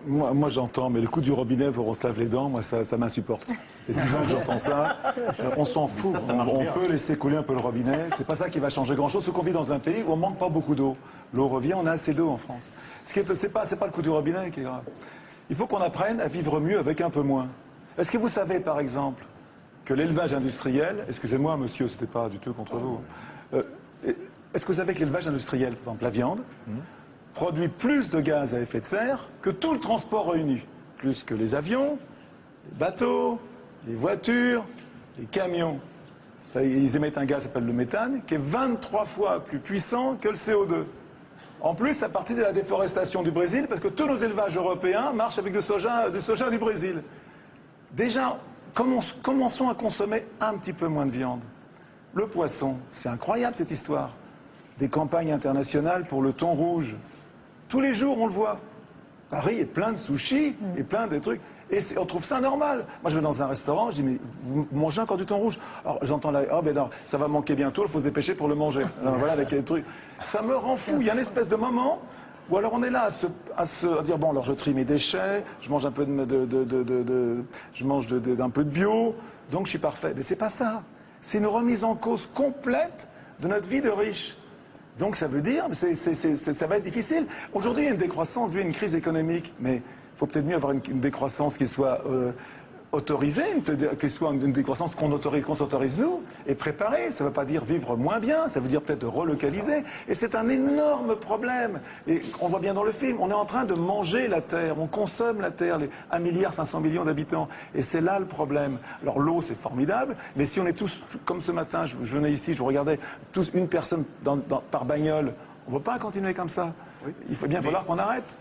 Moi j'entends, mais le coup du robinet pour on se lave les dents, moi ça m'insupporte. Ça fait 10 ans que j'entends ça. On s'en fout. On peut laisser couler un peu le robinet. C'est pas ça qui va changer grand-chose. Sauf qu'on vit dans un pays où on manque pas beaucoup d'eau. L'eau revient, on a assez d'eau en France. C'est pas le coup du robinet qui est grave. Il faut qu'on apprenne à vivre mieux avec un peu moins. Est-ce que vous savez, par exemple, que l'élevage industriel, excusez-moi monsieur, c'était pas du tout contre vous, est-ce que vous savez que l'élevage industriel, par exemple la viande, produit plus de gaz à effet de serre que tout le transport réuni. Plus que les avions, les bateaux, les voitures, les camions. Ça, ils émettent un gaz qui s'appelle le méthane, qui est 23 fois plus puissant que le CO2. En plus, ça participe de la déforestation du Brésil, parce que tous nos élevages européens marchent avec du soja du Brésil. Déjà, commençons à consommer un petit peu moins de viande. Le poisson, c'est incroyable cette histoire. Des campagnes internationales pour le thon rouge. Tous les jours, on le voit. Paris est plein de sushis et plein de trucs. Et on trouve ça normal. Moi, je vais dans un restaurant, je dis, mais vous mangez encore du thon rouge? Alors, j'entends là, oh, ben non, ça va manquer bientôt, il faut se dépêcher pour le manger. Alors, voilà, avec les trucs. Ça me rend fou. Il y a une espèce de moment où alors on est là à dire, bon, alors je trie mes déchets, je mange un peu d'un peu de bio, donc je suis parfait. Mais c'est pas ça. C'est une remise en cause complète de notre vie de riche. Donc ça veut dire, ça va être difficile. Aujourd'hui, il y a une décroissance due à une crise économique, mais il faut peut-être mieux avoir une décroissance qui soit autorisée, qui soit une décroissance qu'on s'autorise nous, et préparée. Ça ne veut pas dire vivre moins bien, ça veut dire peut-être relocaliser. Et c'est un énorme problème. Et on voit bien dans le film, on est en train de manger la Terre, on consomme la Terre, les 1,5 milliard d'habitants. Et c'est là le problème. Alors l'eau, c'est formidable, mais si on est tous, comme ce matin, je venais ici, je vous regardais, tous une personne par bagnole, on ne peut pas continuer comme ça. Il faut bien falloir qu'on arrête.